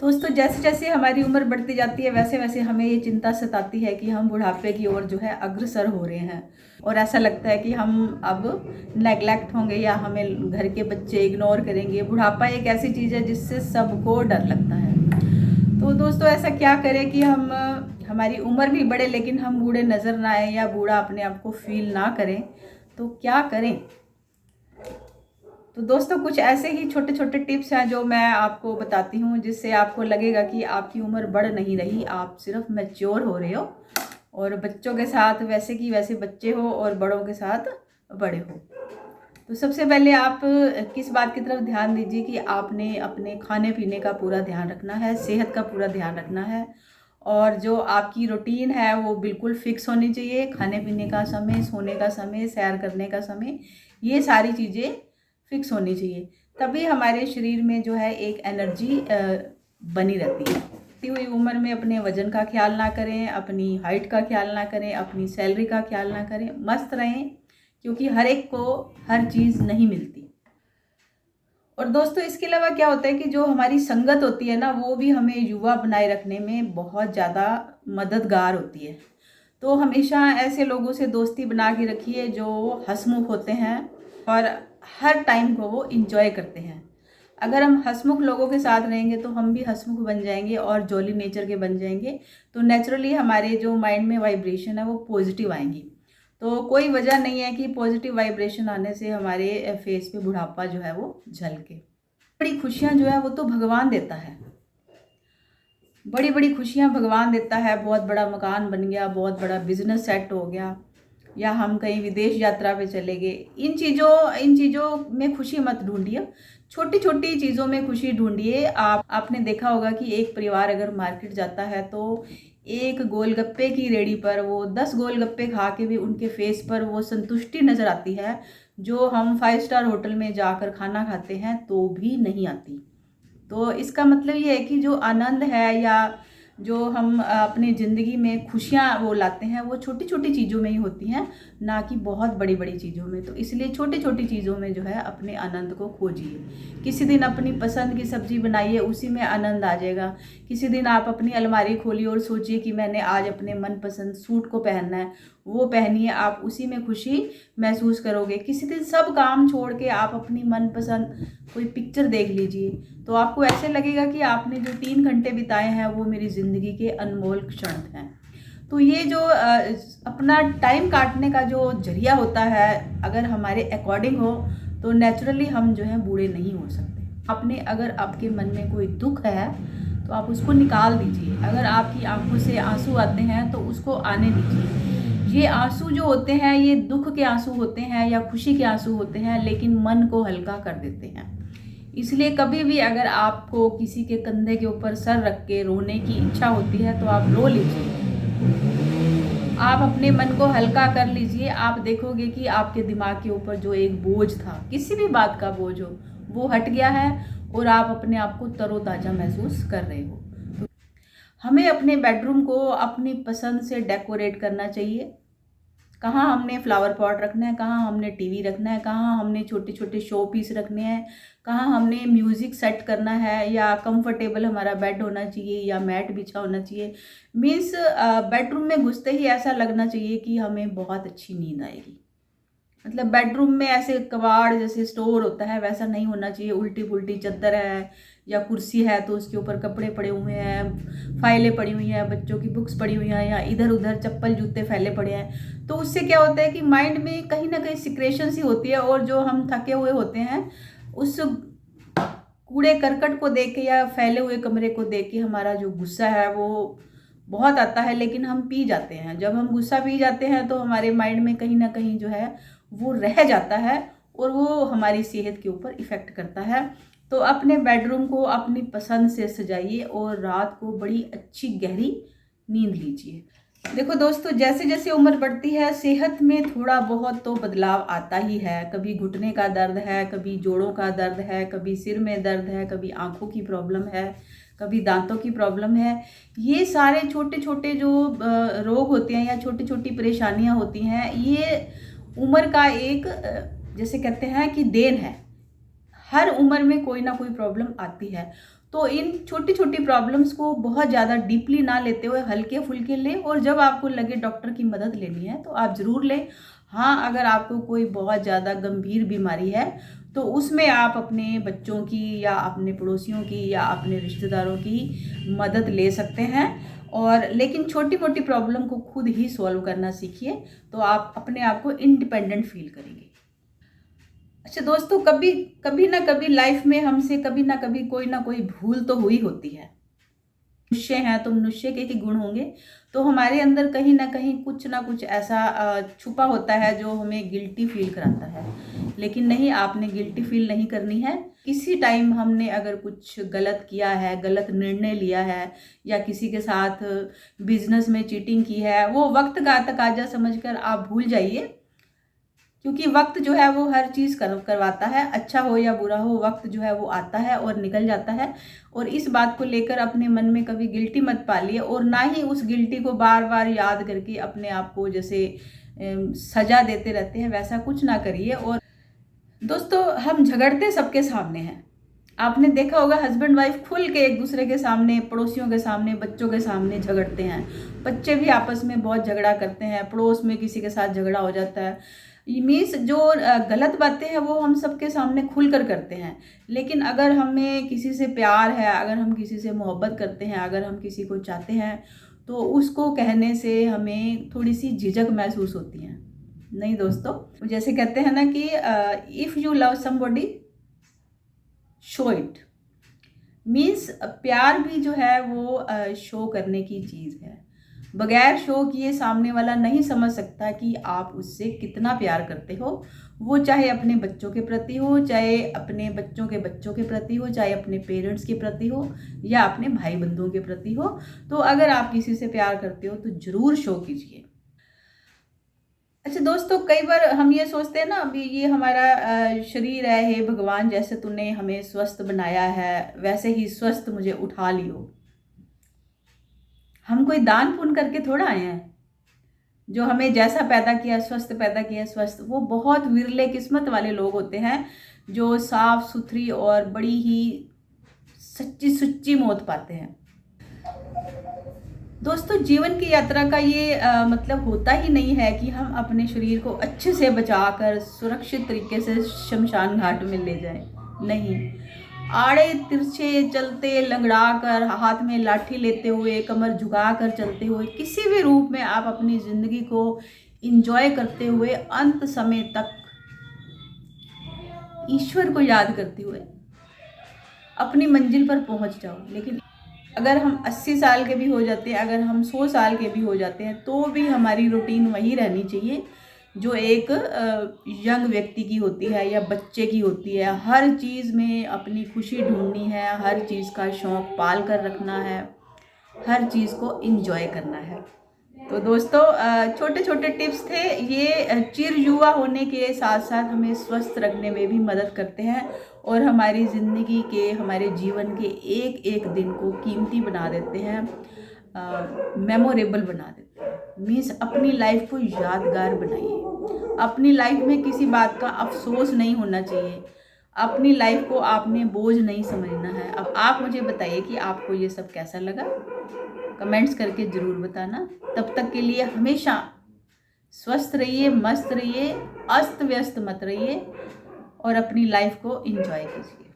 दोस्तों जैसे जैसे हमारी उम्र बढ़ती जाती है वैसे वैसे हमें ये चिंता सताती है कि हम बुढ़ापे की ओर जो है अग्रसर हो रहे हैं और ऐसा लगता है कि हम अब नेगलेक्ट होंगे या हमें घर के बच्चे इग्नोर करेंगे। बुढ़ापा एक ऐसी चीज़ है जिससे सबको डर लगता है। तो दोस्तों ऐसा क्या करें कि हम हमारी उम्र भी बढ़े लेकिन हम बूढ़े नज़र ना आए या बूढ़ा अपने आप को फील ना करें, तो क्या करें। तो दोस्तों कुछ ऐसे ही छोटे छोटे टिप्स हैं जो मैं आपको बताती हूँ जिससे आपको लगेगा कि आपकी उम्र बढ़ नहीं रही, आप सिर्फ मैच्योर हो रहे हो और बच्चों के साथ वैसे की वैसे बच्चे हो और बड़ों के साथ बड़े हो। तो सबसे पहले आप किस बात की तरफ ध्यान दीजिए कि आपने अपने खाने पीने का पूरा ध्यान रखना है, सेहत का पूरा ध्यान रखना है और जो आपकी रूटीन है वो बिल्कुल फिक्स होनी चाहिए। खाने पीने का समय, सोने का समय, सैर करने का समय, ये सारी चीज़ें फिक्स होनी चाहिए। तभी हमारे शरीर में जो है एक एनर्जी बनी रहती है। बढ़ती हुई उम्र में अपने वजन का ख्याल ना करें, अपनी हाइट का ख्याल ना करें, अपनी सैलरी का ख्याल ना करें, मस्त रहें क्योंकि हर एक को हर चीज़ नहीं मिलती। और दोस्तों इसके अलावा क्या होता है कि जो हमारी संगत होती है ना वो भी हमें युवा बनाए रखने में बहुत ज़्यादा मददगार होती है। तो हमेशा ऐसे लोगों से दोस्ती बना के रखिए जो हंसमुख होते हैं और हर टाइम को वो इंजॉय करते हैं। अगर हम हंसमुख लोगों के साथ रहेंगे तो हम भी हंसमुख बन जाएंगे और जॉली नेचर के बन जाएंगे। तो नेचुरली हमारे जो माइंड में वाइब्रेशन है वो पॉजिटिव आएंगी। तो कोई वजह नहीं है कि पॉजिटिव वाइब्रेशन आने से हमारे फेस पे बुढ़ापा जो है वो झलके। बड़ी खुशियाँ जो है वो तो भगवान देता है, बड़ी बड़ी खुशियाँ भगवान देता है। बहुत बड़ा मकान बन गया, बहुत बड़ा बिजनेस सेट हो गया या हम कहीं विदेश यात्रा पे चले गए, इन चीज़ों में खुशी मत ढूंढिए, छोटी छोटी चीज़ों में खुशी ढूंढिए। आपने देखा होगा कि एक परिवार अगर मार्केट जाता है तो एक गोलगप्पे की रेडी पर वो 10 गोलगप्पे खा के भी उनके फेस पर वो संतुष्टि नज़र आती है जो हम 5 स्टार होटल में जाकर खाना खाते हैं तो भी नहीं आती। तो इसका मतलब ये है कि जो आनंद है या जो हम अपनी ज़िंदगी में खुशियाँ वो लाते हैं वो छोटी छोटी चीज़ों में ही होती हैं, ना कि बहुत बड़ी बड़ी चीज़ों में। तो इसलिए छोटी छोटी चीज़ों में जो है अपने आनंद को खोजिए। किसी दिन अपनी पसंद की सब्ज़ी बनाइए, उसी में आनंद आ जाएगा। किसी दिन आप अपनी अलमारी खोलिए और सोचिए कि मैंने आज अपने मनपसंद सूट को पहनना है, वो पहनिए, आप उसी में खुशी महसूस करोगे। किसी दिन सब काम छोड़ के आप अपनी मनपसंद कोई पिक्चर देख लीजिए तो आपको ऐसे लगेगा कि आपने जो 3 घंटे बिताए हैं वो मेरी ज़िंदगी के अनमोल क्षण हैं। तो ये जो अपना टाइम काटने का जो जरिया होता है अगर हमारे अकॉर्डिंग हो तो नेचुरली हम जो है बूढ़े नहीं हो सकते। आपने अगर आपके मन में कोई दुख है तो आप उसको निकाल दीजिए। अगर आपकी आंखों से आंसू आते हैं तो उसको आने दीजिए। ये आंसू जो होते हैं ये दुख के आंसू होते हैं या खुशी के आंसू होते हैं, लेकिन मन को हल्का कर देते हैं। इसलिए कभी भी अगर आपको किसी के कंधे के ऊपर सर रख के रोने की इच्छा होती है तो आप रो लीजिए, आप अपने मन को हल्का कर लीजिए। आप देखोगे कि आपके दिमाग के ऊपर जो एक बोझ था, किसी भी बात का बोझ हो, वो हट गया है और आप अपने आप को तरोताज़ा महसूस कर रहे हो। तो हमें अपने बेडरूम को अपनी पसंद से डेकोरेट करना चाहिए। कहाँ हमने फ्लावर पॉट रखना है, कहाँ हमने टीवी रखना है, कहाँ हमने छोटे छोटे शो पीस रखने हैं, कहाँ हमने म्यूज़िक सेट करना है या कंफर्टेबल हमारा बेड होना चाहिए या मैट बिछा होना चाहिए। मीन्स बेडरूम में घुसते ही ऐसा लगना चाहिए कि हमें बहुत अच्छी नींद आएगी। मतलब बेडरूम में ऐसे कबाड़ जैसे स्टोर होता है वैसा नहीं होना चाहिए। उल्टी पुल्टी चादर है या कुर्सी है तो उसके ऊपर कपड़े पड़े हुए हैं, फाइलें पड़ी हुई हैं, बच्चों की बुक्स पड़ी हुई हैं या इधर उधर चप्पल जूते फैले पड़े हैं। तो उससे क्या होता है कि माइंड में कहीं ना कहीं सिक्रेशन सी होती है और जो हम थके हुए होते हैं उस कूड़े करकट को देख के या फैले हुए कमरे को देख के हमारा जो गुस्सा है वो बहुत आता है, लेकिन हम पी जाते हैं। जब हम गुस्सा पी जाते हैं तो हमारे माइंड में कहीं ना कहीं जो है वो रह जाता है और वो हमारी सेहत के ऊपर इफ़ेक्ट करता है। तो अपने बेडरूम को अपनी पसंद से सजाइए और रात को बड़ी अच्छी गहरी नींद लीजिए। देखो दोस्तों जैसे जैसे उम्र बढ़ती है सेहत में थोड़ा बहुत तो बदलाव आता ही है। कभी घुटने का दर्द है, कभी जोड़ों का दर्द है, कभी सिर में दर्द है, कभी आंखों की प्रॉब्लम है, कभी दांतों की प्रॉब्लम है। ये सारे छोटे छोटे जो रोग होते हैं या छोटी छोटी परेशानियां होती हैं ये उम्र का एक जैसे कहते हैं कि देन है। हर उम्र में कोई ना कोई प्रॉब्लम आती है। तो इन छोटी छोटी प्रॉब्लम्स को बहुत ज़्यादा डीपली ना लेते हुए हल्के फुल्के लें, और जब आपको लगे डॉक्टर की मदद लेनी है तो आप ज़रूर लें। हाँ, अगर आपको कोई बहुत ज़्यादा गंभीर बीमारी है तो उसमें आप अपने बच्चों की या अपने पड़ोसियों की या अपने रिश्तेदारों की मदद ले सकते हैं, और लेकिन छोटी मोटी प्रॉब्लम को खुद ही सॉल्व करना सीखिए, तो आप अपने आप को इंडिपेंडेंट फील करेंगे। अच्छा दोस्तों, कभी कभी ना कभी लाइफ में हमसे कभी ना कभी कोई ना कोई भूल तो हुई होती है। मनुष्य हैं तो मनुष्य के ही गुण होंगे, तो हमारे अंदर कहीं ना कुछ ऐसा छुपा होता है जो हमें गिल्टी फील कराता है। लेकिन नहीं, आपने गिल्टी फील नहीं करनी है। किसी टाइम हमने अगर कुछ गलत किया है, गलत निर्णय लिया है, या किसी के साथ बिजनेस में चीटिंग की है, वो वक्त का तकाजा समझकर आप भूल जाइए, क्योंकि वक्त जो है वो हर चीज़ करवाता है। अच्छा हो या बुरा हो, वक्त जो है वो आता है और निकल जाता है। और इस बात को लेकर अपने मन में कभी गिल्टी मत पालिए, और ना ही उस गिल्टी को बार बार याद करके अपने आप को जैसे सजा देते रहते हैं, वैसा कुछ ना करिए। और दोस्तों, हम झगड़ते सबके सामने हैं। आपने देखा होगा हस्बैंड वाइफ खुल के एक दूसरे के सामने, पड़ोसियों के सामने, बच्चों के सामने झगड़ते हैं। बच्चे भी आपस में बहुत झगड़ा करते हैं, पड़ोस में किसी के साथ झगड़ा हो जाता है। मीन्स जो गलत बातें हैं वो हम सबके सामने खुल कर करते हैं। लेकिन अगर हमें किसी से प्यार है, अगर हम किसी से मोहब्बत करते हैं, अगर हम किसी को चाहते हैं, तो उसको कहने से हमें थोड़ी सी झिझक महसूस होती है। नहीं दोस्तों, जैसे कहते हैं ना कि if you love somebody show it. Means प्यार भी जो है वो शो करने की चीज़ है। बगैर शो किए सामने वाला नहीं समझ सकता कि आप उससे कितना प्यार करते हो। वो चाहे अपने बच्चों के प्रति हो, चाहे अपने बच्चों के बच्चों के प्रति हो, चाहे अपने पेरेंट्स के प्रति हो, या अपने भाई बंधुओं के प्रति हो। तो अगर आप किसी से प्यार करते हो तो ज़रूर शो कीजिए। अच्छा दोस्तों, कई बार हम ये सोचते हैं ना, अभी ये हमारा शरीर है, हे भगवान, जैसे तूने हमें स्वस्थ बनाया है वैसे ही स्वस्थ मुझे उठा लियो। हम कोई दान पुण्य करके थोड़ा आए हैं। जो हमें जैसा पैदा किया, स्वस्थ पैदा किया, स्वस्थ, वो बहुत विरले किस्मत वाले लोग होते हैं जो साफ सुथरी और बड़ी ही सच्ची सुच्ची मौत पाते हैं। दोस्तों, जीवन की यात्रा का ये मतलब होता ही नहीं है कि हम अपने शरीर को अच्छे से बचाकर सुरक्षित तरीके से शमशान घाट में ले जाएं। नहीं, आड़े तिरछे चलते, लंगड़ा कर, हाथ में लाठी लेते हुए, कमर झुका कर चलते हुए, किसी भी रूप में आप अपनी ज़िंदगी को इंजॉय करते हुए अंत समय तक ईश्वर को याद करते हुए अपनी मंजिल पर पहुंच जाओ। लेकिन अगर हम 80 साल के भी हो जाते हैं, अगर हम 100 साल के भी हो जाते हैं, तो भी हमारी रूटीन वही रहनी चाहिए जो एक यंग व्यक्ति की होती है या बच्चे की होती है। हर चीज़ में अपनी खुशी ढूंढनी है, हर चीज़ का शौक़ पाल कर रखना है, हर चीज़ को एंजॉय करना है। तो दोस्तों, छोटे छोटे टिप्स थे ये, चिर युवा होने के साथ साथ हमें स्वस्थ रखने में भी मदद करते हैं, और हमारी ज़िंदगी के, हमारे जीवन के एक एक दिन को कीमती बना देते हैं, मेमोरेबल बना देते हैं। मीन्स अपनी लाइफ को यादगार बनाइए। अपनी लाइफ में किसी बात का अफसोस नहीं होना चाहिए। अपनी लाइफ को आपने बोझ नहीं समझना है। अब आप मुझे बताइए कि आपको ये सब कैसा लगा, कमेंट्स करके ज़रूर बताना। तब तक के लिए हमेशा स्वस्थ रहिए, मस्त रहिए, अस्त व्यस्त मत रहिए, और अपनी लाइफ को एंजॉय कीजिए।